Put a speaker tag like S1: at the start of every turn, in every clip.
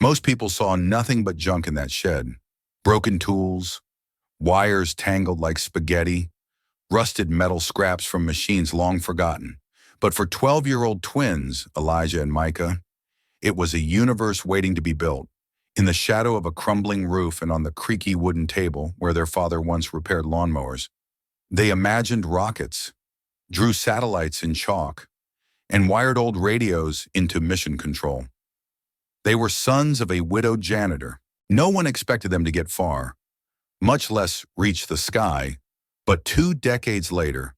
S1: Most people saw nothing but junk in that shed. Broken tools, wires tangled like spaghetti, rusted metal scraps from machines long forgotten. But for 12-year-old twins, Elijah and Micah, it was a universe waiting to be built. In the shadow of a crumbling roof and on the creaky wooden table where their father once repaired lawnmowers, they imagined rockets, drew satellites in chalk, and wired old radios into mission control. They were sons of a widowed janitor. No one expected them to get far, much less reach the sky. But 2 decades later,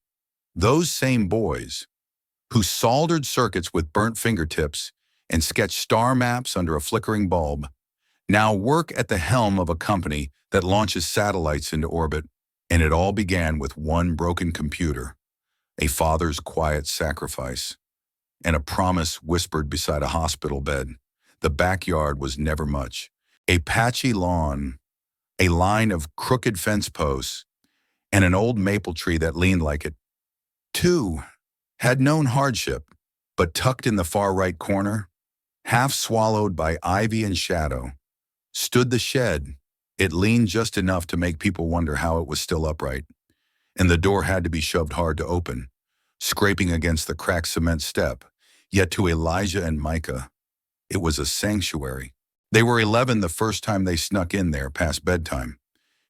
S1: those same boys, who soldered circuits with burnt fingertips and sketched star maps under a flickering bulb, now work at the helm of a company that launches satellites into orbit. And it all began with one broken computer, a father's quiet sacrifice, and a promise whispered beside a hospital bed. The backyard was never much. A patchy lawn, a line of crooked fence posts, and an old maple tree that leaned like it, too, had known hardship. But tucked in the far right corner, half swallowed by ivy and shadow, stood the shed. It leaned just enough to make people wonder how it was still upright, and the door had to be shoved hard to open, scraping against the cracked cement step. Yet to Elijah and Micah, it was a sanctuary. They were 11 the first time they snuck in there past bedtime,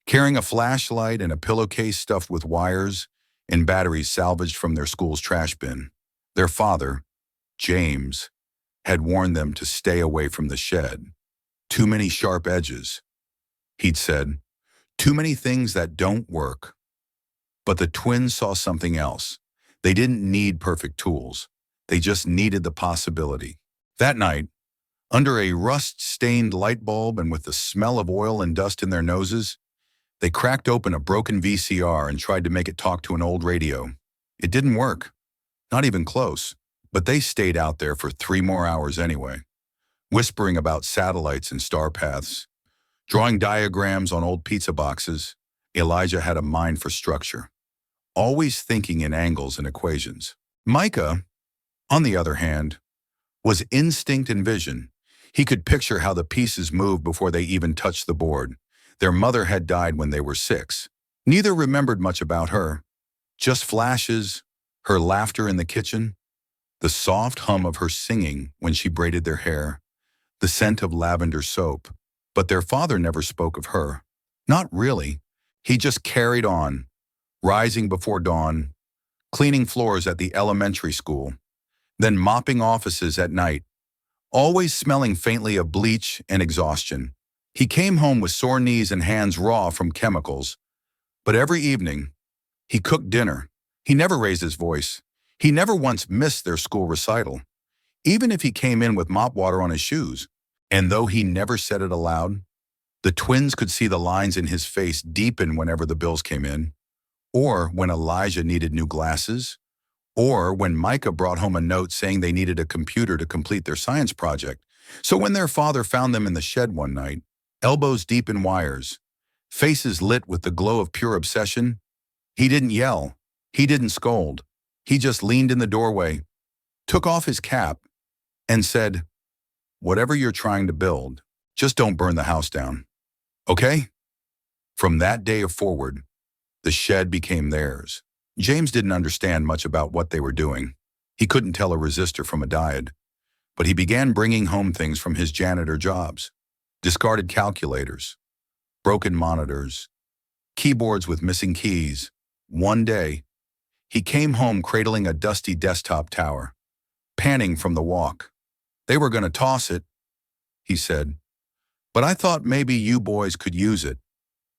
S1: carrying a flashlight and a pillowcase stuffed with wires and batteries salvaged from their school's trash bin. Their father, James, had warned them to stay away from the shed. Too many sharp edges, he'd said. Too many things that don't work. But the twins saw something else. They didn't need perfect tools. They just needed the possibility. That night, under a rust-stained light bulb and with the smell of oil and dust in their noses, they cracked open a broken VCR and tried to make it talk to an old radio. It didn't work, not even close, but they stayed out there for 3 more hours anyway, whispering about satellites and star paths, drawing diagrams on old pizza boxes. Elijah had a mind for structure, always thinking in angles and equations. Micah, on the other hand, was instinct and vision. He could picture how the pieces moved before they even touched the board. Their mother had died when they were 6. Neither remembered much about her, just flashes, her laughter in the kitchen, the soft hum of her singing when she braided their hair, the scent of lavender soap. But their father never spoke of her. Not really. He just carried on, rising before dawn, cleaning floors at the elementary school, then mopping offices at night, always smelling faintly of bleach and exhaustion. He came home with sore knees and hands raw from chemicals. But every evening, he cooked dinner. He never raised his voice. He never once missed their school recital, even if he came in with mop water on his shoes. And though he never said it aloud, the twins could see the lines in his face deepen whenever the bills came in, or when Elijah needed new glasses, or when Micah brought home a note saying they needed a computer to complete their science project. So when their father found them in the shed one night, elbows deep in wires, faces lit with the glow of pure obsession, he didn't yell, he didn't scold. He just leaned in the doorway, took off his cap, and said, "Whatever you're trying to build, just don't burn the house down. Okay?" From that day forward, the shed became theirs. James didn't understand much about what they were doing. He couldn't tell a resistor from a diode, but he began bringing home things from his janitor jobs: discarded calculators, broken monitors, keyboards with missing keys. One day, he came home cradling a dusty desktop tower, panting from the walk. "They were going to toss it," he said, "but I thought maybe you boys could use it."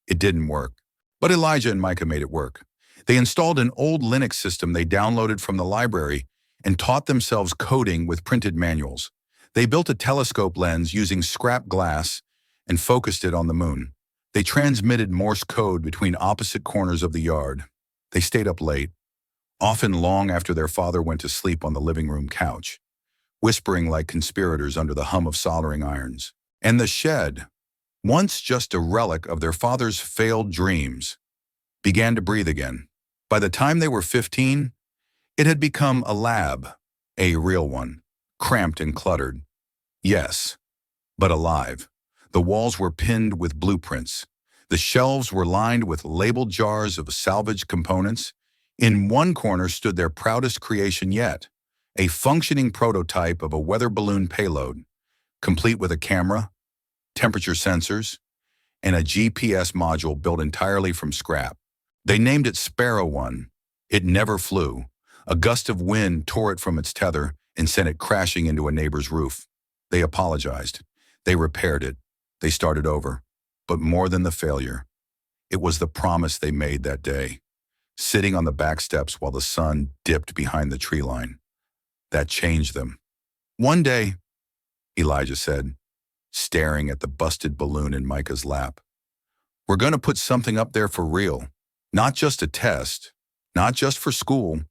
S1: It didn't work, but Elijah and Micah made it work. They installed an old Linux system they downloaded from the library and taught themselves coding with printed manuals. They built a telescope lens using scrap glass and focused it on the moon. They transmitted Morse code between opposite corners of the yard. They stayed up late, often long after their father went to sleep on the living room couch, whispering like conspirators under the hum of soldering irons. And the shed, once just a relic of their father's failed dreams, began to breathe again. By the time they were 15, it had become a lab, a real one, cramped and cluttered. Yes, but alive. The walls were pinned with blueprints. The shelves were lined with labeled jars of salvaged components. In one corner stood their proudest creation yet, a functioning prototype of a weather balloon payload, complete with a camera, temperature sensors, and a GPS module built entirely from scrap. They named it Sparrow 1. It never flew. A gust of wind tore it from its tether and sent it crashing into a neighbor's roof. They apologized. They repaired it. They started over. But more than the failure, it was the promise they made that day, sitting on the back steps while the sun dipped behind the tree line. That changed them. One day, Elijah said, staring at the busted balloon in Micah's lap, we're going to put something up there for real, not just a test, not just for school.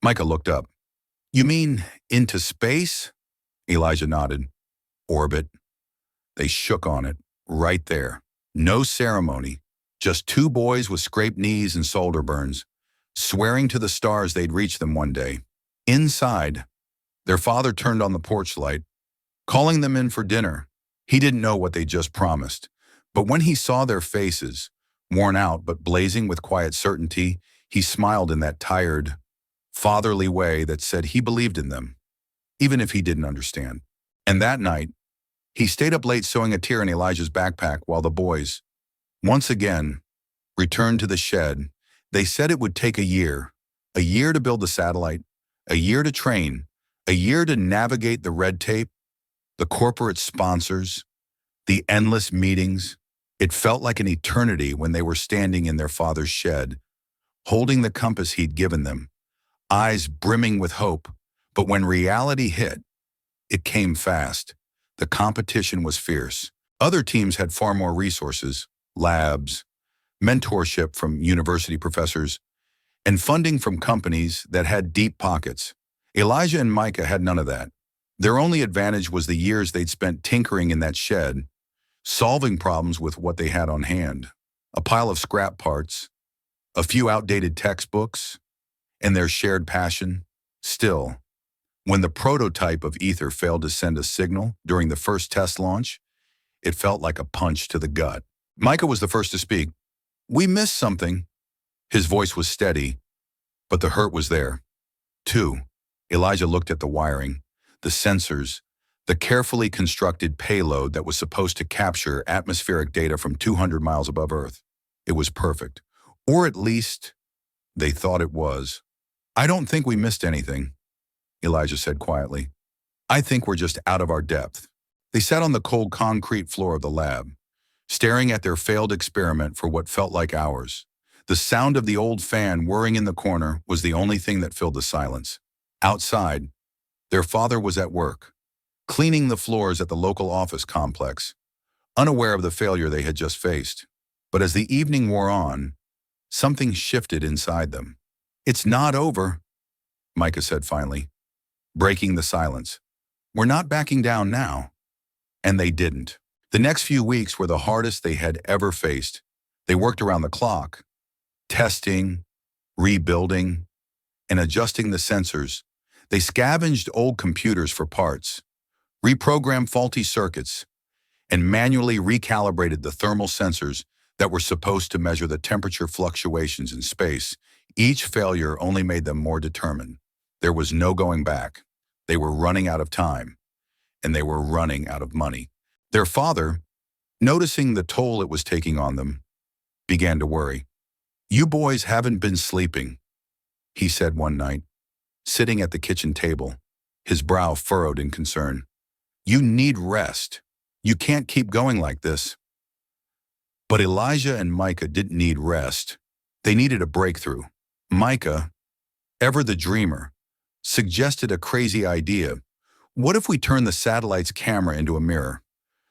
S1: Micah looked up. You mean into space? Elijah nodded. Orbit. They shook on it, right there. No ceremony, just two boys with scraped knees and soldier burns, swearing to the stars they'd reach them one day. Inside, their father turned on the porch light, calling them in for dinner. He didn't know what they just promised, but when he saw their faces, worn out but blazing with quiet certainty, he smiled in that tired, fatherly way that said he believed in them, even if he didn't understand. And that night, he stayed up late sewing a tear in Elijah's backpack while the boys, once again, returned to the shed. They said it would take a year to build the satellite, a year to train, a year to navigate the red tape, the corporate sponsors, the endless meetings. It felt like an eternity when they were standing in their father's shed, holding the compass he'd given them, eyes brimming with hope. But when reality hit, it came fast. The competition was fierce. Other teams had far more resources, labs, mentorship from university professors, and funding from companies that had deep pockets. Elijah and Micah had none of that. Their only advantage was the years they'd spent tinkering in that shed, solving problems with what they had on hand. A pile of scrap parts, a few outdated textbooks, and their shared passion. Still, when the prototype of Ether failed to send a signal during the first test launch, it felt like a punch to the gut. Micah was the first to speak. We missed something. His voice was steady, but the hurt was there. Too, Elijah looked at the wiring, the sensors, the carefully constructed payload that was supposed to capture atmospheric data from 200 miles above Earth. It was perfect. Or at least, they thought it was. I don't think we missed anything, Elijah said quietly. I think we're just out of our depth. They sat on the cold concrete floor of the lab, staring at their failed experiment for what felt like hours. The sound of the old fan whirring in the corner was the only thing that filled the silence. Outside, their father was at work, cleaning the floors at the local office complex, unaware of the failure they had just faced. But as the evening wore on, something shifted inside them. It's not over, Micah said finally, breaking the silence. We're not backing down now. And they didn't. The next few weeks were the hardest they had ever faced. They worked around the clock, testing, rebuilding, and adjusting the sensors. They scavenged old computers for parts, reprogrammed faulty circuits, and manually recalibrated the thermal sensors that were supposed to measure the temperature fluctuations in space. Each failure only made them more determined. There was no going back. They were running out of time, and they were running out of money. Their father, noticing the toll it was taking on them, began to worry. You boys haven't been sleeping, he said one night, sitting at the kitchen table, his brow furrowed in concern. You need rest. You can't keep going like this. But Elijah and Micah didn't need rest. They needed a breakthrough. Micah, ever the dreamer, suggested a crazy idea. What if we turn the satellite's camera into a mirror,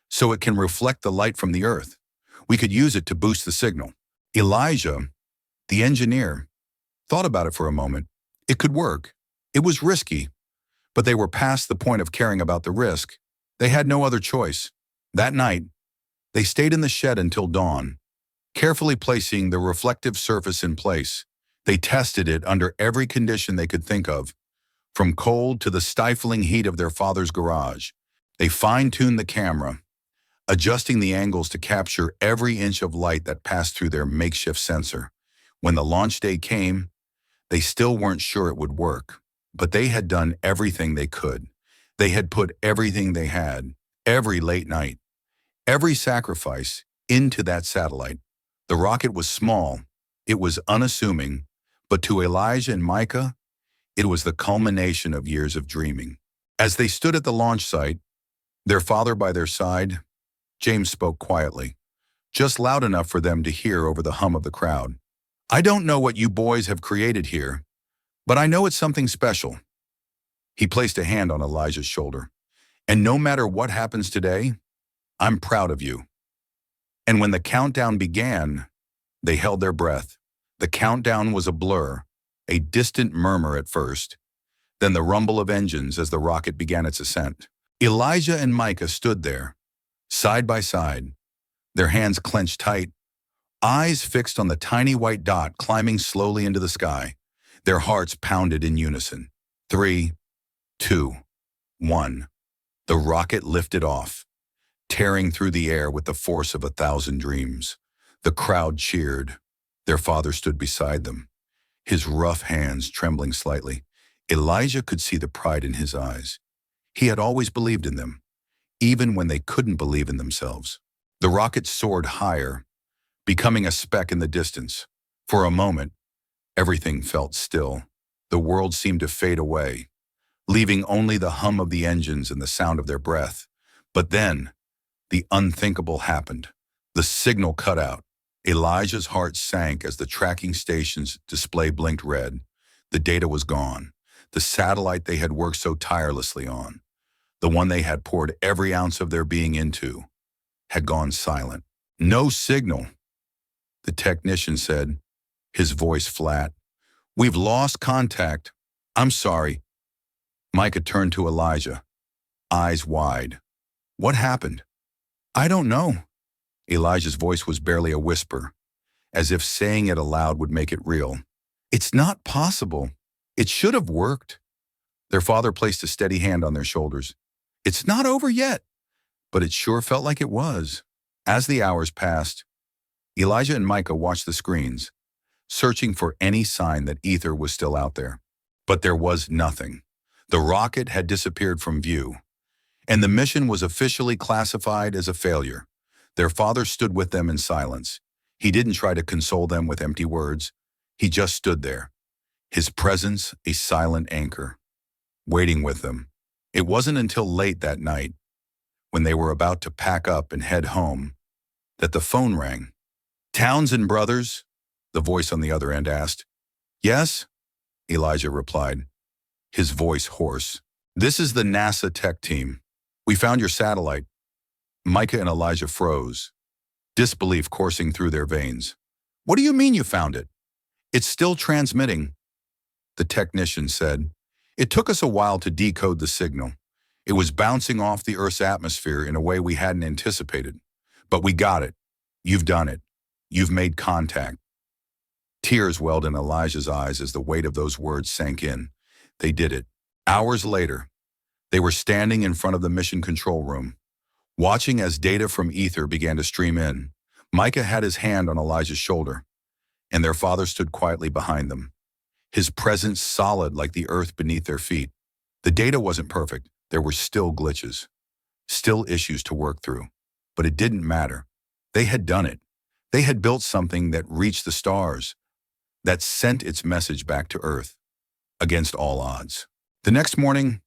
S1: so it can reflect the light from the Earth? We could use it to boost the signal. Elijah, the engineer, thought about it for a moment. It could work. It was risky, but they were past the point of caring about the risk. They had no other choice. That night, they stayed in the shed until dawn, carefully placing the reflective surface in place. They tested it under every condition they could think of, from cold to the stifling heat of their father's garage. They fine-tuned the camera, adjusting the angles to capture every inch of light that passed through their makeshift sensor. When the launch day came, they still weren't sure it would work, but they had done everything they could. They had put everything they had, every late night, every sacrifice, into that satellite. The rocket was small, it was unassuming, but to Elijah and Micah, it was the culmination of years of dreaming. As they stood at the launch site, their father by their side, James spoke quietly, just loud enough for them to hear over the hum of the crowd. "I don't know what you boys have created here, but I know it's something special." He placed a hand on Elijah's shoulder. "And no matter what happens today, I'm proud of you." And when the countdown began, they held their breath. The countdown was a blur, a distant murmur at first, then the rumble of engines as the rocket began its ascent. Elijah and Micah stood there, side by side, their hands clenched tight, eyes fixed on the tiny white dot climbing slowly into the sky. Their hearts pounded in unison. 3, 2, 1. The rocket lifted off, tearing through the air with the force of 1,000 dreams. The crowd cheered. Their father stood beside them, his rough hands trembling slightly. Elijah could see the pride in his eyes. He had always believed in them, even when they couldn't believe in themselves. The rocket soared higher, becoming a speck in the distance. For a moment, everything felt still. The world seemed to fade away, leaving only the hum of the engines and the sound of their breath. But then, the unthinkable happened. The signal cut out. Elijah's heart sank as the tracking station's display blinked red. The data was gone. The satellite they had worked so tirelessly on, the one they had poured every ounce of their being into, had gone silent. "No signal," the technician said, his voice flat. "We've lost contact. I'm sorry." Micah turned to Elijah, eyes wide. "What happened?" "I don't know." Elijah's voice was barely a whisper, as if saying it aloud would make it real. "It's not possible. It should have worked." Their father placed a steady hand on their shoulders. "It's not over yet." But it sure felt like it was. As the hours passed, Elijah and Micah watched the screens, searching for any sign that ether was still out there. But there was nothing. The rocket had disappeared from view, and the mission was officially classified as a failure. Their father stood with them in silence. He didn't try to console them with empty words. He just stood there, his presence a silent anchor, waiting with them. It wasn't until late that night, when they were about to pack up and head home, that the phone rang. "Townsend Brothers?" the voice on the other end asked. "Yes," Elijah replied, his voice hoarse. "This is the NASA tech team. We found your satellite." Micah and Elijah froze, disbelief coursing through their veins. "What do you mean you found it?" "It's still transmitting," the technician said. "It took us a while to decode the signal. It was bouncing off the Earth's atmosphere in a way we hadn't anticipated. But we got it. You've done it. You've made contact." Tears welled in Elijah's eyes as the weight of those words sank in. They did it. Hours later, they were standing in front of the mission control room, watching as data from ether began to stream in. Micah had his hand on Elijah's shoulder, and their father stood quietly behind them, his presence solid like the earth beneath their feet. The data wasn't perfect. There were still glitches, still issues to work through. But it didn't matter. They had done it. They had built something that reached the stars, that sent its message back to Earth, against all odds. The next morning,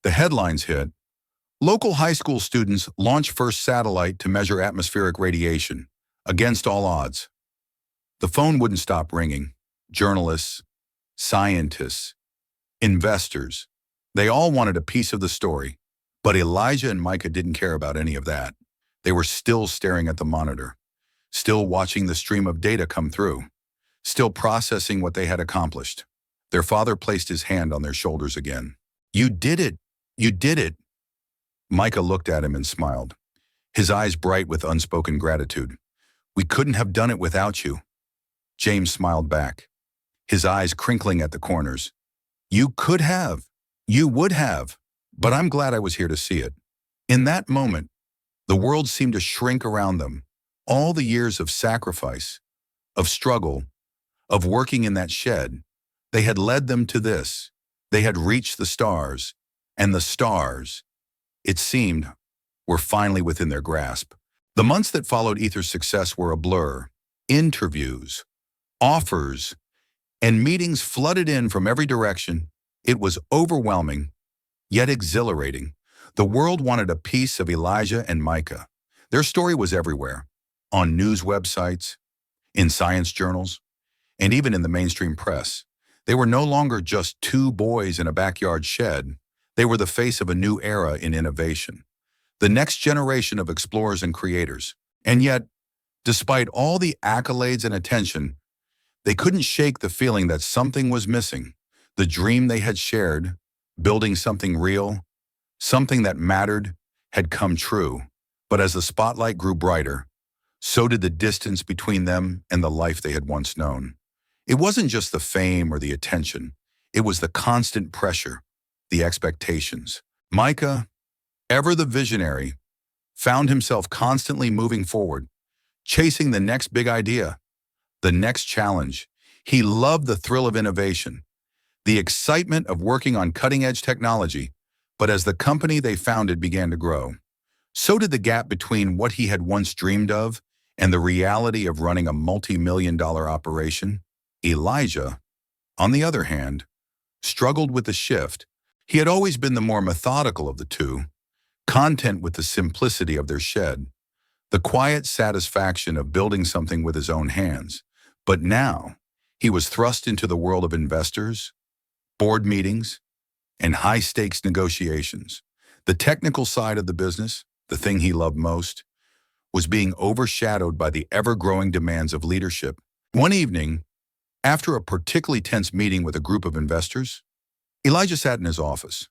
S1: the headlines hit. Local high school students launch first satellite to measure atmospheric radiation, against all odds. The phone wouldn't stop ringing. Journalists, scientists, investors, they all wanted a piece of the story. But Elijah and Micah didn't care about any of that. They were still staring at the monitor, still watching the stream of data come through, still processing what they had accomplished. Their father placed his hand on their shoulders again. "You did it! You did it!" Micah looked at him and smiled, his eyes bright with unspoken gratitude. "We couldn't have done it without you." James smiled back, his eyes crinkling at the corners. "You could have. You would have. But I'm glad I was here to see it." In that moment, The world seemed to shrink around them. All the years of sacrifice, of struggle, of working in that shed, they had led them to this. They had reached the stars, and the stars, it seemed, were finally within their grasp. The months that followed Ether's success were a blur. Interviews, offers, and meetings flooded in from every direction. It was overwhelming, yet exhilarating. The world wanted a piece of Elijah and Micah. Their story was everywhere, on news websites, in science journals, and even in the mainstream press. They were no longer just two boys in a backyard shed. They were the face of a new era in innovation, the next generation of explorers and creators. And yet, despite all the accolades and attention, they couldn't shake the feeling that something was missing. The dream they had shared, building something real, something that mattered, had come true. But as the spotlight grew brighter, so did the distance between them and the life they had once known. It wasn't just the fame or the attention. It was the constant pressure, the expectations. Micah, ever the visionary, found himself constantly moving forward, chasing the next big idea, the next challenge. He loved the thrill of innovation, the excitement of working on cutting-edge technology. But as the company they founded began to grow, so did the gap between what he had once dreamed of and the reality of running a multi-million-dollar operation. Elijah, on the other hand, struggled with the shift. He had always been the more methodical of the two, content with the simplicity of their shed, the quiet satisfaction of building something with his own hands. But now, he was thrust into the world of investors, board meetings, and high-stakes negotiations. The technical side of the business, the thing he loved most, was being overshadowed by the ever-growing demands of leadership. One evening, after a particularly tense meeting with a group of investors, Elijah sat in his office,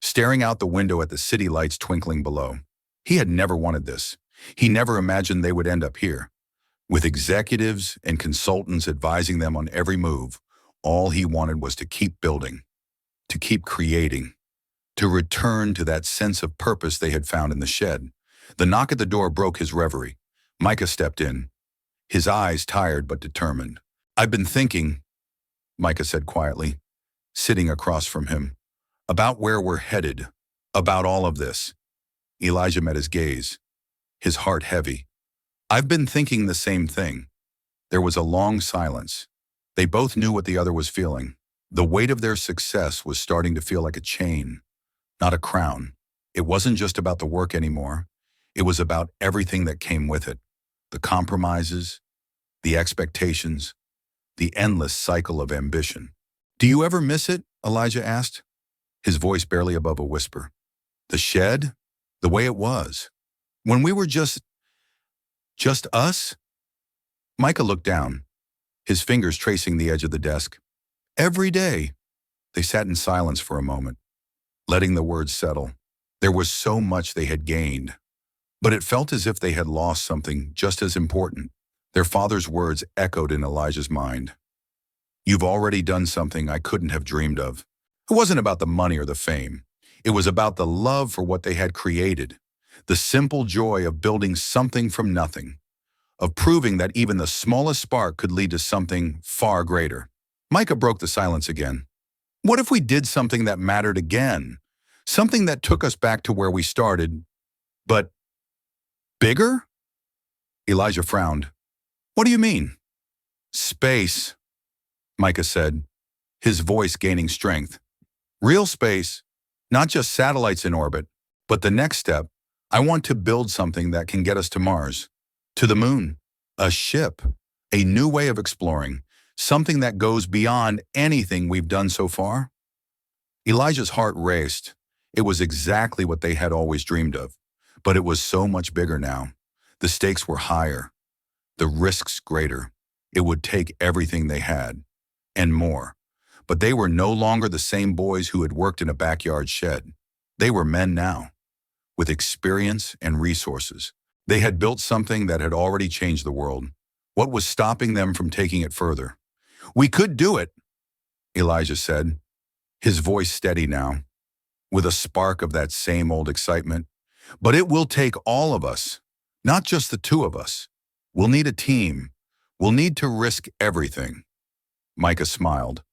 S1: staring out the window at the city lights twinkling below. He had never wanted this. He never imagined they would end up here, with executives and consultants advising them on every move. All he wanted was to keep building, to keep creating, to return to that sense of purpose they had found in the shed. The knock at the door broke his reverie. Micah stepped in, his eyes tired but determined. "I've been thinking," Micah said quietly, sitting across from him, "about where we're headed, about all of this." Elijah met his gaze, his heart heavy. "I've been thinking the same thing." There was a long silence. They both knew what the other was feeling. The weight of their success was starting to feel like a chain, not a crown. It wasn't just about the work anymore. It was about everything that came with it. The compromises, the expectations, the endless cycle of ambition. "Do you ever miss it?" Elijah asked, his voice barely above a whisper. "The shed? The way it was? When we were just us?" Micah looked down, his fingers tracing the edge of the desk. "Every day." They sat in silence for a moment, letting the words settle. There was so much they had gained, but it felt as if they had lost something just as important. Their father's words echoed in Elijah's mind. "You've already done something I couldn't have dreamed of." It wasn't about the money or the fame. It was about the love for what they had created, the simple joy of building something from nothing, of proving that even the smallest spark could lead to something far greater. Micah broke the silence again. "What if we did something that mattered again? Something that took us back to where we started, but bigger?" Elijah frowned. "What do you mean?" "Space," Micah said, his voice gaining strength. "Real space, not just satellites in orbit, but the next step. I want to build something that can get us to Mars, to the moon, a ship, a new way of exploring, something that goes beyond anything we've done so far." Elijah's heart raced. It was exactly what they had always dreamed of, but it was so much bigger now. The stakes were higher, the risks greater. It would take everything they had, and more. But they were no longer the same boys who had worked in a backyard shed. They were men now, with experience and resources. They had built something that had already changed the world. What was stopping them from taking it further? "We could do it," Elijah said, his voice steady now, with a spark of that same old excitement. But it will take all of us, not just the two of us. We'll need a team. We'll need to risk everything. Micah smiled,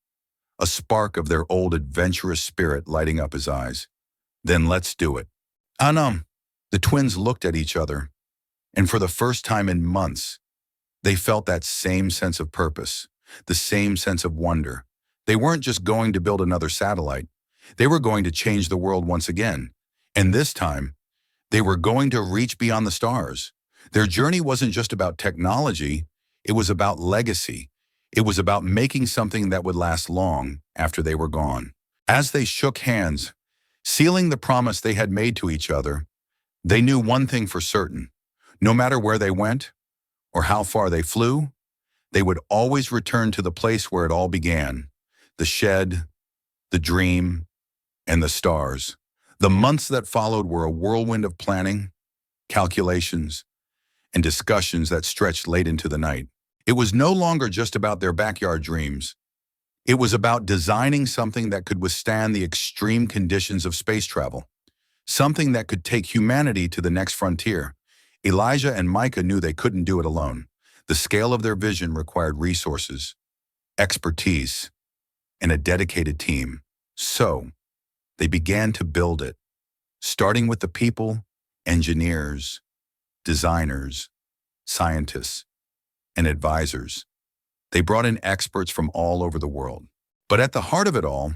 S1: a spark of their old adventurous spirit lighting up his eyes. Then let's do it. Anam. The twins looked at each other, and for the first time in months, they felt that same sense of purpose, the same sense of wonder. They weren't just going to build another satellite. They were going to change the world once again. And this time, they were going to reach beyond the stars. Their journey wasn't just about technology, it was about legacy. It was about making something that would last long after they were gone. As they shook hands, sealing the promise they had made to each other, they knew one thing for certain. No matter where they went or how far they flew, they would always return to the place where it all began, the shed, the dream, and the stars. The months that followed were a whirlwind of planning, calculations, and discussions that stretched late into the night. It was no longer just about their backyard dreams. It was about designing something that could withstand the extreme conditions of space travel, something that could take humanity to the next frontier. Elijah and Micah knew they couldn't do it alone. The scale of their vision required resources, expertise, and a dedicated team. So, they began to build it, starting with the people, engineers, designers, scientists, and advisors. They brought in experts from all over the world. But at the heart of it all,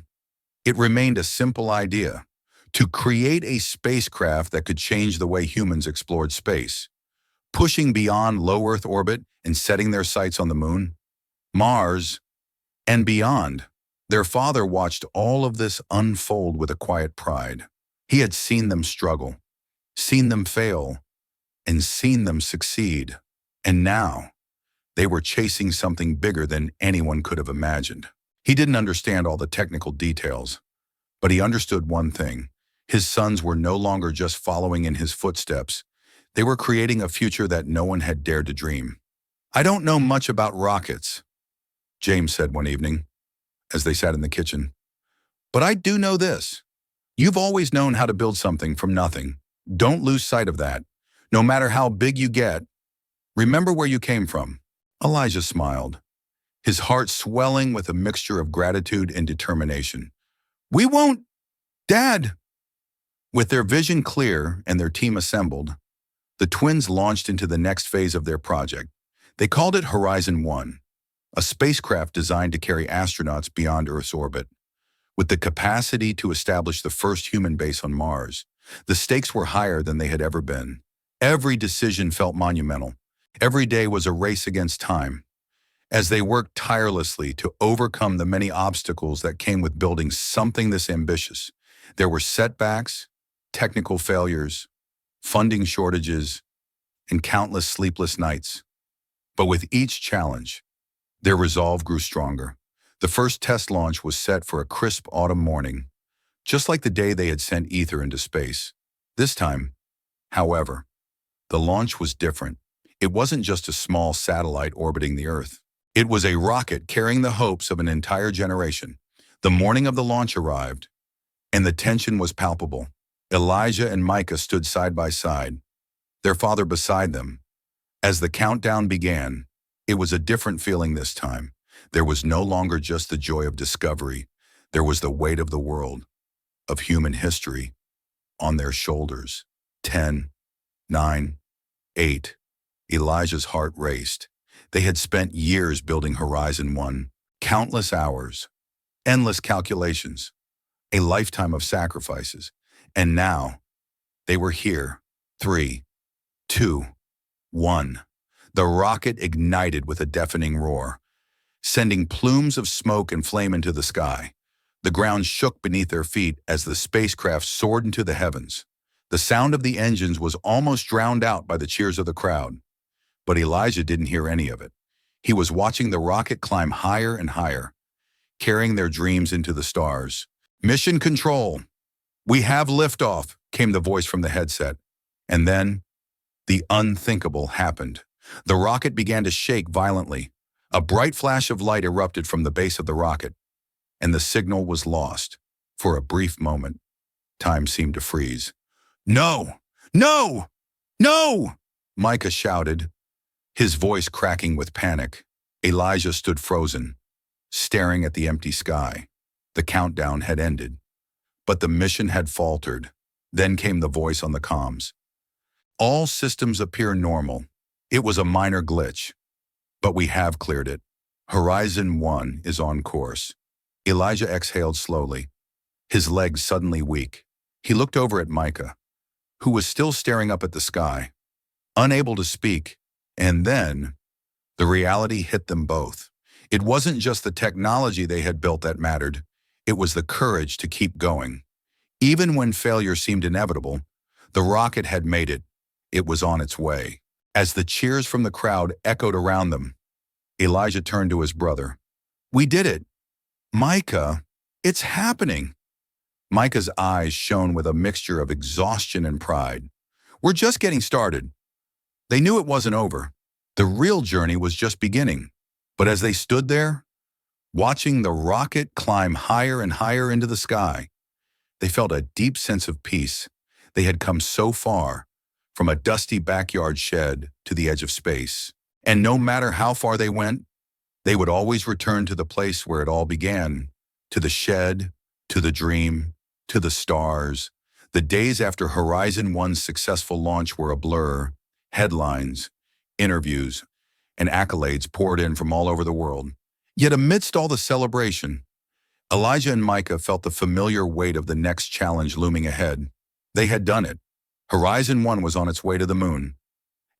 S1: it remained a simple idea: to create a spacecraft that could change the way humans explored space, pushing beyond low Earth orbit and setting their sights on the moon, Mars, and beyond. Their father watched all of this unfold with a quiet pride. He had seen them struggle, seen them fail, and seen them succeed. And now, they were chasing something bigger than anyone could have imagined. He didn't understand all the technical details, but he understood one thing. His sons were no longer just following in his footsteps. They were creating a future that no one had dared to dream. "I don't know much about rockets," James said one evening, as they sat in the kitchen. "But I do know this. You've always known how to build something from nothing. Don't lose sight of that. No matter how big you get, remember where you came from." Elijah smiled, his heart swelling with a mixture of gratitude and determination. "We won't, Dad!" With their vision clear and their team assembled, the twins launched into the next phase of their project. They called it Horizon 1, a spacecraft designed to carry astronauts beyond Earth's orbit. With the capacity to establish the first human base on Mars, the stakes were higher than they had ever been. Every decision felt monumental. Every day was a race against time. As they worked tirelessly to overcome the many obstacles that came with building something this ambitious, there were setbacks, technical failures, funding shortages, and countless sleepless nights. But with each challenge, their resolve grew stronger. The first test launch was set for a crisp autumn morning, just like the day they had sent Ether into space. This time, however, the launch was different. It wasn't just a small satellite orbiting the Earth. It was a rocket carrying the hopes of an entire generation. The morning of the launch arrived, and the tension was palpable. Elijah and Micah stood side by side, their father beside them. As the countdown began, it was a different feeling this time. There was no longer just the joy of discovery. There was the weight of the world, of human history, on their shoulders. 10, 9, 8. Elijah's heart raced. They had spent years building Horizon 1, countless hours, endless calculations, a lifetime of sacrifices. And now, they were here. 3, 2, 1. The rocket ignited with a deafening roar, sending plumes of smoke and flame into the sky. The ground shook beneath their feet as the spacecraft soared into the heavens. The sound of the engines was almost drowned out by the cheers of the crowd. But Elijah didn't hear any of it. He was watching the rocket climb higher and higher, carrying their dreams into the stars. "Mission Control, we have liftoff," came the voice from the headset. And then, the unthinkable happened. The rocket began to shake violently. A bright flash of light erupted from the base of the rocket, and the signal was lost. For a brief moment, time seemed to freeze. "No! No! No! Micah shouted, his voice cracking with panic. Elijah stood frozen, staring at the empty sky. The countdown had ended, but the mission had faltered. Then came the voice on the comms. All systems appear normal. It was a minor glitch, but we have cleared it. Horizon 1 is on course. Elijah exhaled slowly, his legs suddenly weak. He looked over at Micah, who was still staring up at the sky, unable to speak, and then the reality hit them both. It wasn't just the technology they had built that mattered, it was the courage to keep going. Even when failure seemed inevitable, the rocket had made it. It was on its way. As the cheers from the crowd echoed around them, Elijah turned to his brother. "We did it! Micah, it's happening!" Micah's eyes shone with a mixture of exhaustion and pride. "We're just getting started." They knew it wasn't over. The real journey was just beginning. But as they stood there, watching the rocket climb higher and higher into the sky, they felt a deep sense of peace. They had come so far, from a dusty backyard shed to the edge of space. And no matter how far they went, they would always return to the place where it all began, to the shed, to the dream, to the stars. The days after Horizon 1's successful launch were a blur. Headlines, interviews, and accolades poured in from all over the world. Yet amidst all the celebration, Elijah and Micah felt the familiar weight of the next challenge looming ahead. They had done it. Horizon 1 was on its way to the moon,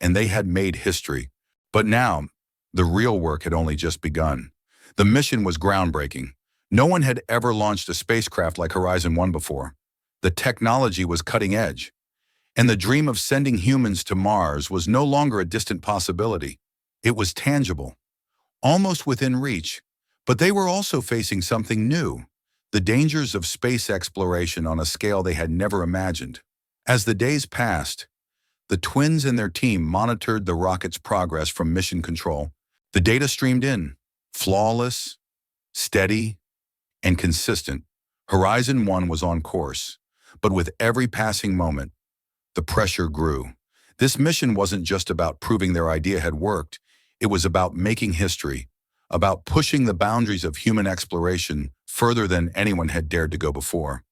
S1: and they had made history. But now, the real work had only just begun. The mission was groundbreaking. No one had ever launched a spacecraft like Horizon 1 before. The technology was cutting edge, and the dream of sending humans to Mars was no longer a distant possibility. It was tangible, almost within reach. But they were also facing something new, the dangers of space exploration on a scale they had never imagined. As the days passed, the twins and their team monitored the rocket's progress from mission control. The data streamed in, flawless, steady, and consistent. Horizon 1 was on course, but with every passing moment, the pressure grew. This mission wasn't just about proving their idea had worked, it was about making history, about pushing the boundaries of human exploration further than anyone had dared to go before.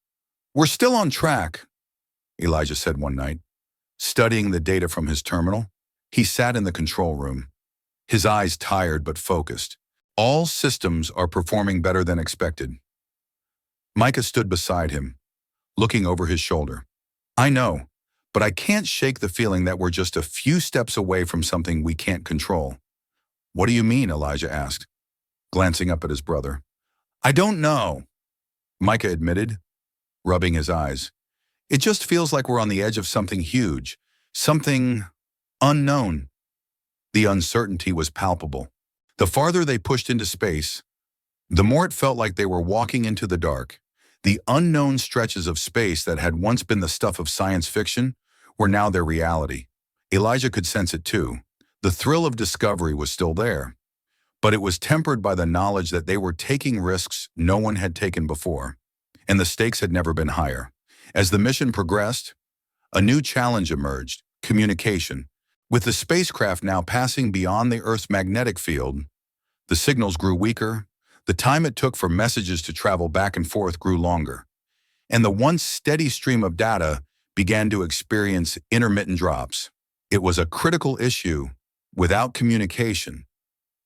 S1: "We're still on track," Elijah said one night. Studying the data from his terminal, he sat in the control room, his eyes tired but focused. "All systems are performing better than expected." Micah stood beside him, looking over his shoulder. "I know, but I can't shake the feeling that we're just a few steps away from something we can't control." "What do you mean?" Elijah asked, glancing up at his brother. "I don't know," Micah admitted, rubbing his eyes. "It just feels like we're on the edge of something huge, something unknown." The uncertainty was palpable. The farther they pushed into space, the more it felt like they were walking into the dark. The unknown stretches of space that had once been the stuff of science fiction were now their reality. Elijah could sense it too. The thrill of discovery was still there, but it was tempered by the knowledge that they were taking risks no one had taken before, and the stakes had never been higher. As the mission progressed, a new challenge emerged: communication. With the spacecraft now passing beyond the Earth's magnetic field, the signals grew weaker, the time it took for messages to travel back and forth grew longer, and the once steady stream of data began to experience intermittent drops. It was a critical issue. Without communication,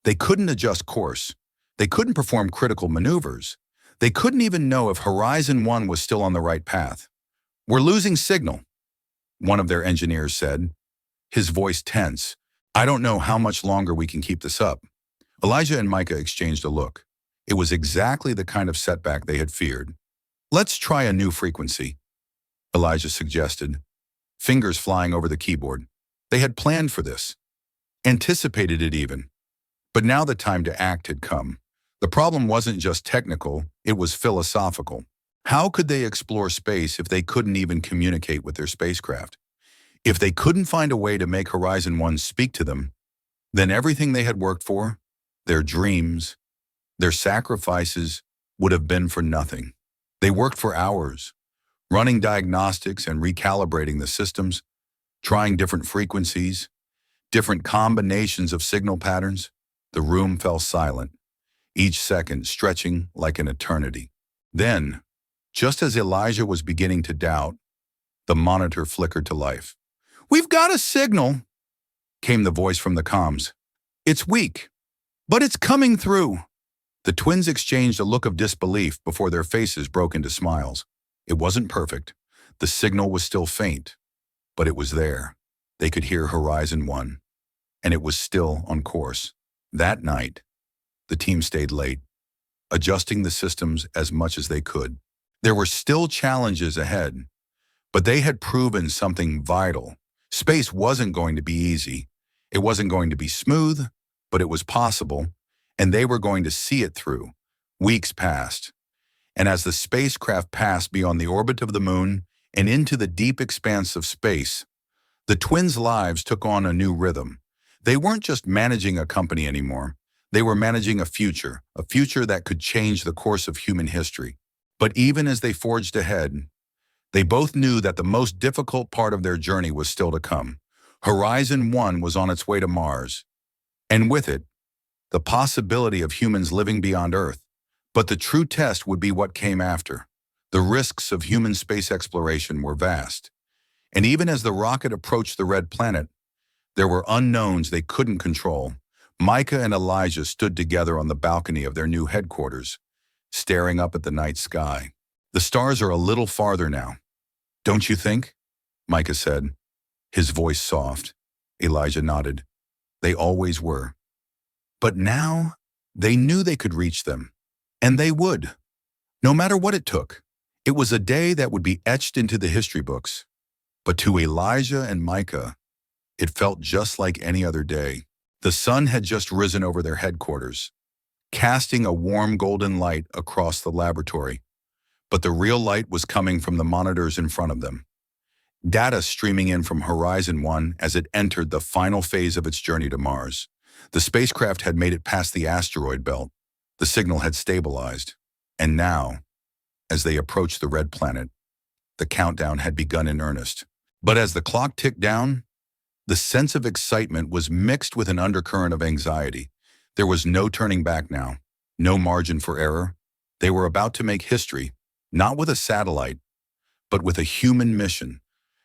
S1: they couldn't adjust course, they couldn't perform critical maneuvers, they couldn't even know if Horizon 1 was still on the right path. "We're losing signal," one of their engineers said, his voice tense. "I don't know how much longer we can keep this up." Elijah and Micah exchanged a look. It was exactly the kind of setback they had feared. "Let's try a new frequency," Elijah suggested, fingers flying over the keyboard. They had planned for this, anticipated it even. But now the time to act had come. The problem wasn't just technical, it was philosophical. How could they explore space if they couldn't even communicate with their spacecraft? If they couldn't find a way to make Horizon 1 speak to them, then everything they had worked for, their dreams, their sacrifices, would have been for nothing. They worked for hours, running diagnostics and recalibrating the systems, trying different frequencies, different combinations of signal patterns. The room fell silent, each second stretching like an eternity. Then, just as Elijah was beginning to doubt, the monitor flickered to life. "We've got a signal," came the voice from the comms. "It's weak, but it's coming through." The twins exchanged a look of disbelief before their faces broke into smiles. It wasn't perfect. The signal was still faint, but it was there. They could hear Horizon 1, and it was still on course. That night, the team stayed late, adjusting the systems as much as they could. There were still challenges ahead, but they had proven something vital. Space wasn't going to be easy. It wasn't going to be smooth, but it was possible, and they were going to see it through. Weeks passed, and as the spacecraft passed beyond the orbit of the moon and into the deep expanse of space, the twins' lives took on a new rhythm. They weren't just managing a company anymore. They were managing a future that could change the course of human history. But even as they forged ahead, they both knew that the most difficult part of their journey was still to come. Horizon 1 was on its way to Mars, and with it, the possibility of humans living beyond Earth. But the true test would be what came after. The risks of human space exploration were vast, and even as the rocket approached the red planet, there were unknowns they couldn't control. Micah and Elijah stood together on the balcony of their new headquarters, staring up at the night sky. "The stars are a little farther now, don't you think?" Micah said, his voice soft. Elijah nodded. "They always were. But now, they knew they could reach them, and they would, no matter what it took. It was a day that would be etched into the history books. But to Elijah and Micah, it felt just like any other day. The sun had just risen over their headquarters, casting a warm golden light across the laboratory. But the real light was coming from the monitors in front of them. Data streaming in from Horizon 1 as it entered the final phase of its journey to Mars. The spacecraft had made it past the asteroid belt. The signal had stabilized. And now, as they approached the red planet, the countdown had begun in earnest. But as the clock ticked down, the sense of excitement was mixed with an undercurrent of anxiety. There was no turning back now, no margin for error. They were about to make history, not with a satellite, but with a human mission,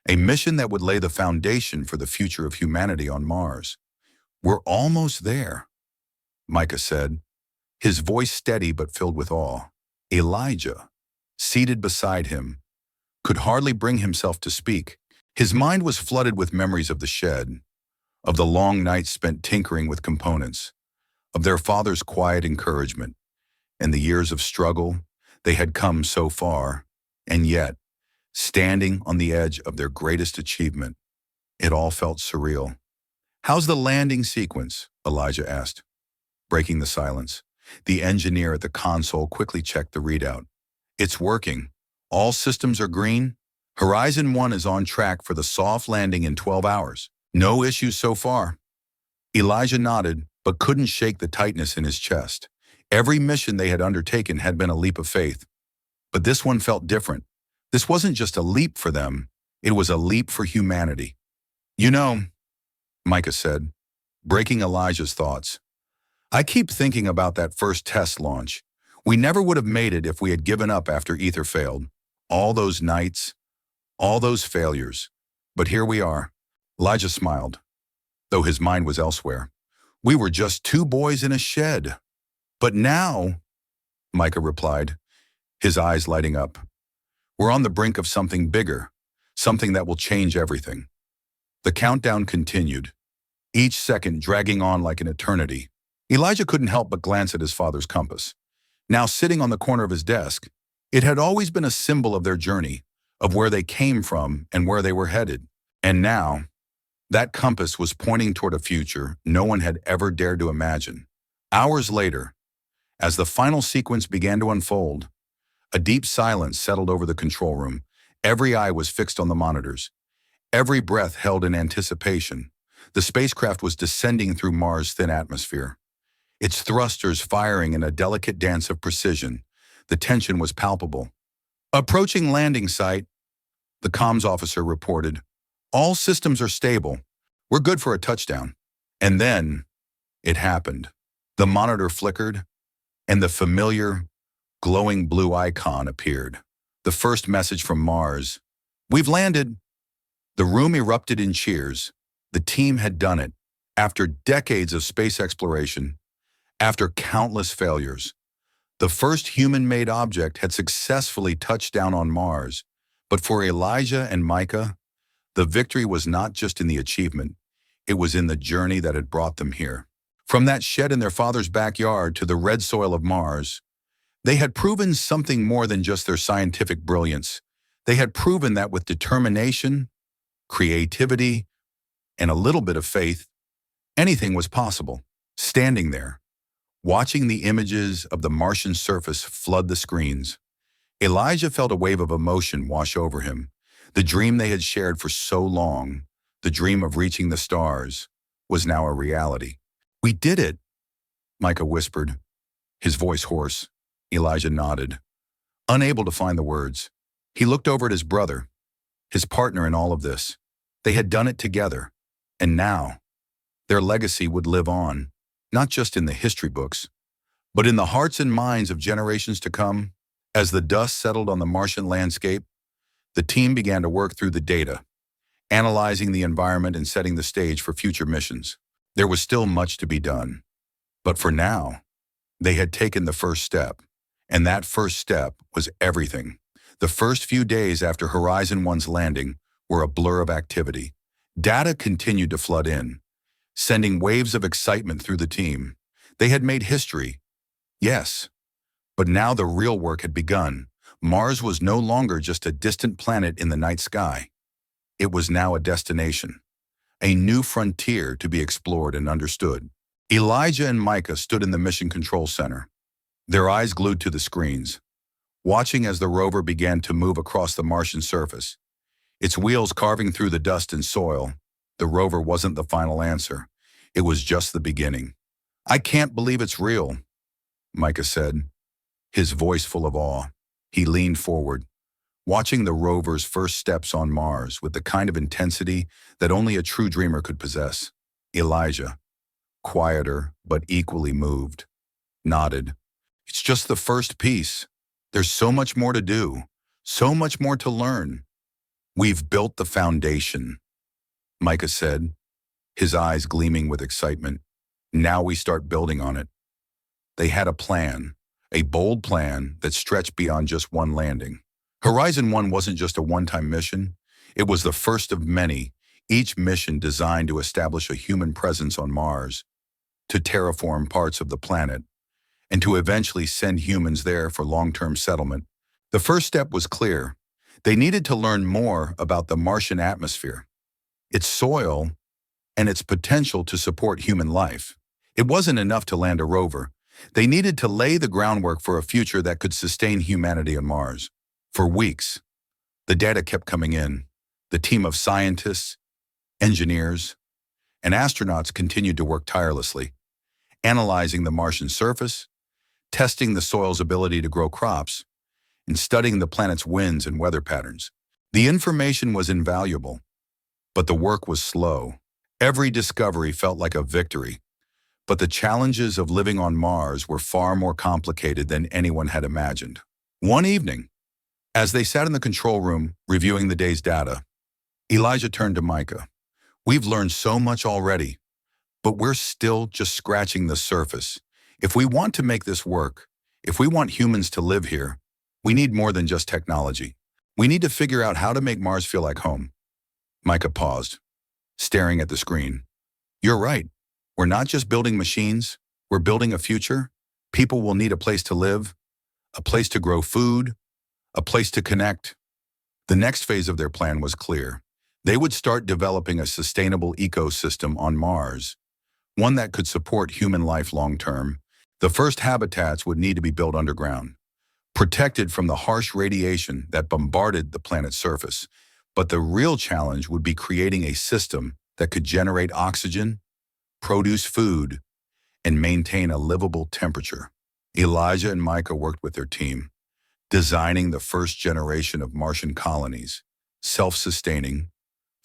S1: a mission that would lay the foundation for the future of humanity on Mars. "We're almost there," Micah said, his voice steady but filled with awe. Elijah, seated beside him, could hardly bring himself to speak. His mind was flooded with memories of the shed, of the long nights spent tinkering with components, of their father's quiet encouragement, and the years of struggle. They had come so far, and yet, standing on the edge of their greatest achievement, it all felt surreal. "How's the landing sequence?" Elijah asked, breaking the silence. The engineer at the console quickly checked the readout. "It's working. All systems are green. Horizon 1 is on track for the soft landing in 12 hours. No issues so far." Elijah nodded, but couldn't shake the tightness in his chest. Every mission they had undertaken had been a leap of faith. But this one felt different. This wasn't just a leap for them, it was a leap for humanity. "You know," Micah said, breaking Elijah's thoughts, "I keep thinking about that first test launch. We never would have made it if we had given up after Ether failed. All those nights, all those failures. But here we are." Elijah smiled, though his mind was elsewhere. "We were just two boys in a shed. But now," Micah replied, his eyes lighting up, "we're on the brink of something bigger, something that will change everything." The countdown continued, each second dragging on like an eternity. Elijah couldn't help but glance at his father's compass. Now sitting on the corner of his desk, it had always been a symbol of their journey, of where they came from and where they were headed. And now, that compass was pointing toward a future no one had ever dared to imagine. Hours later, as the final sequence began to unfold, a deep silence settled over the control room. Every eye was fixed on the monitors, every breath held in anticipation. The spacecraft was descending through Mars' thin atmosphere, its thrusters firing in a delicate dance of precision. The tension was palpable. "Approaching landing site," the comms officer reported, All systems are stable. We're good for a touchdown. And then it happened. The monitor flickered, and the familiar, glowing blue icon appeared. The first message from Mars. We've landed. The room erupted in cheers. The team had done it. After decades of space exploration, after countless failures, the first human-made object had successfully touched down on Mars. But for Elijah and Micah, the victory was not just in the achievement, it was in the journey that had brought them here. From that shed in their father's backyard to the red soil of Mars, they had proven something more than just their scientific brilliance. They had proven that with determination, creativity, and a little bit of faith, anything was possible. Standing there, watching the images of the Martian surface flood the screens, Elijah felt a wave of emotion wash over him. The dream they had shared for so long, the dream of reaching the stars, was now a reality. We did it, Micah whispered, his voice hoarse. Elijah nodded, unable to find the words. He looked over at his brother, his partner in all of this. They had done it together, and now their legacy would live on, not just in the history books, but in the hearts and minds of generations to come. As the dust settled on the Martian landscape, the team began to work through the data, analyzing the environment and setting the stage for future missions. There was still much to be done, but for now, they had taken the first step, and that first step was everything. The first few days after Horizon 1's landing were a blur of activity. Data continued to flood in, sending waves of excitement through the team. They had made history, yes, but now the real work had begun. Mars was no longer just a distant planet in the night sky. It was now a destination, a new frontier to be explored and understood. Elijah and Micah stood in the Mission Control Center, their eyes glued to the screens, watching as the rover began to move across the Martian surface. Its wheels carving through the dust and soil, the rover wasn't the final answer. It was just the beginning. I can't believe it's real, Micah said, his voice full of awe. He leaned forward, watching the rover's first steps on Mars with the kind of intensity that only a true dreamer could possess. Elijah, quieter but equally moved, nodded. It's just the first piece. There's so much more to do, so much more to learn. We've built the foundation, Micah said, his eyes gleaming with excitement. Now we start building on it. They had a plan, a bold plan that stretched beyond just one landing. Horizon 1 wasn't just a one-time mission. It was the first of many, each mission designed to establish a human presence on Mars, to terraform parts of the planet, and to eventually send humans there for long-term settlement. The first step was clear. They needed to learn more about the Martian atmosphere, its soil, and its potential to support human life. It wasn't enough to land a rover. They needed to lay the groundwork for a future that could sustain humanity on Mars. For weeks, the data kept coming in. The team of scientists, engineers, and astronauts continued to work tirelessly, analyzing the Martian surface, testing the soil's ability to grow crops, and studying the planet's winds and weather patterns. The information was invaluable, but the work was slow. Every discovery felt like a victory, but the challenges of living on Mars were far more complicated than anyone had imagined. One evening, as they sat in the control room reviewing the day's data, Elijah turned to Micah. We've learned so much already, but we're still just scratching the surface. If we want to make this work, if we want humans to live here, we need more than just technology. We need to figure out how to make Mars feel like home. Micah paused, staring at the screen. You're right. We're not just building machines. We're building a future. People will need a place to live, a place to grow food, a place to connect. The next phase of their plan was clear. They would start developing a sustainable ecosystem on Mars, one that could support human life long-term. The first habitats would need to be built underground, protected from the harsh radiation that bombarded the planet's surface. But the real challenge would be creating a system that could generate oxygen, produce food, and maintain a livable temperature. Elijah and Micah worked with their team, designing the first generation of Martian colonies, self-sustaining,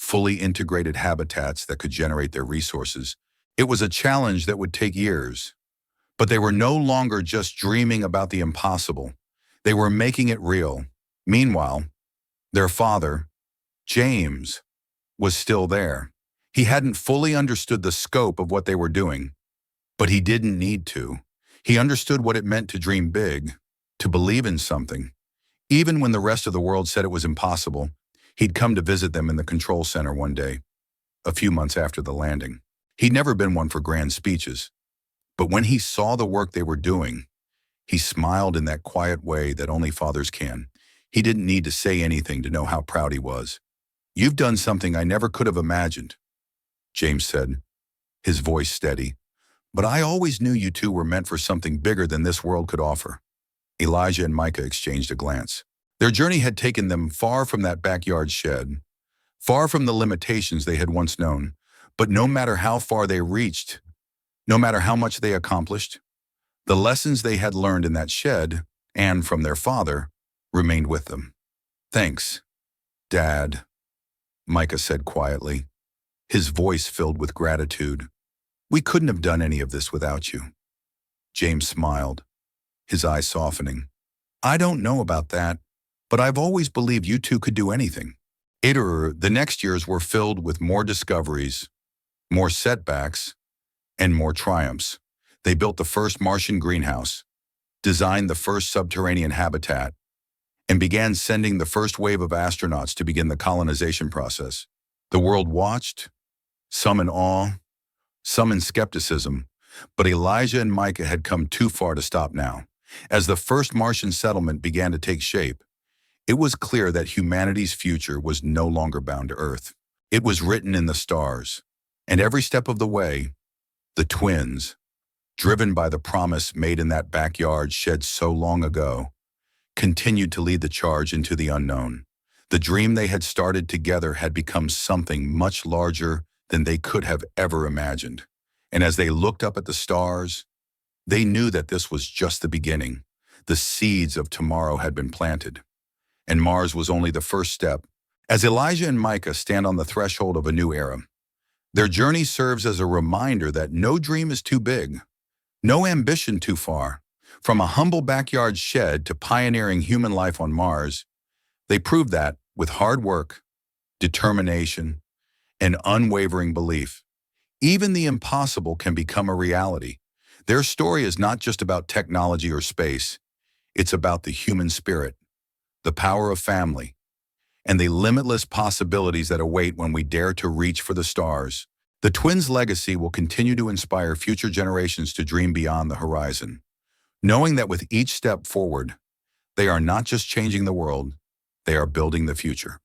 S1: fully integrated habitats that could generate their resources. It was a challenge that would take years. But they were no longer just dreaming about the impossible. They were making it real. Meanwhile, their father, James, was still there. He hadn't fully understood the scope of what they were doing, but he didn't need to. He understood what it meant to dream big, to believe in something. Even when the rest of the world said it was impossible, he'd come to visit them in the control center one day, a few months after the landing. He'd never been one for grand speeches, but when he saw the work they were doing, he smiled in that quiet way that only fathers can. He didn't need to say anything to know how proud he was. "You've done something I never could have imagined," James said, his voice steady. "But I always knew you two were meant for something bigger than this world could offer." Elijah and Micah exchanged a glance. Their journey had taken them far from that backyard shed, far from the limitations they had once known. But no matter how far they reached, no matter how much they accomplished, the lessons they had learned in that shed, and from their father, remained with them. "Thanks, Dad," Micah said quietly, his voice filled with gratitude. "We couldn't have done any of this without you." James smiled, his eyes softening. "I don't know about that, but I've always believed you two could do anything." The next years were filled with more discoveries, more setbacks, and more triumphs. They built the first Martian greenhouse, designed the first subterranean habitat, and began sending the first wave of astronauts to begin the colonization process. The world watched, some in awe, some in skepticism, but Elijah and Micah had come too far to stop now. As the first Martian settlement began to take shape, it was clear that humanity's future was no longer bound to Earth. It was written in the stars, and every step of the way, the twins, driven by the promise made in that backyard shed so long ago, continued to lead the charge into the unknown. The dream they had started together had become something much larger than they could have ever imagined. And as they looked up at the stars, they knew that this was just the beginning. The seeds of tomorrow had been planted, and Mars was only the first step. As Elijah and Micah stand on the threshold of a new era, their journey serves as a reminder that no dream is too big, no ambition too far. From a humble backyard shed to pioneering human life on Mars, they proved that, with hard work, determination, and unwavering belief, even the impossible can become a reality. Their story is not just about technology or space. It's about the human spirit, the power of family, and the limitless possibilities that await when we dare to reach for the stars. The twins' legacy will continue to inspire future generations to dream beyond the horizon, knowing that with each step forward, they are not just changing the world, they are building the future.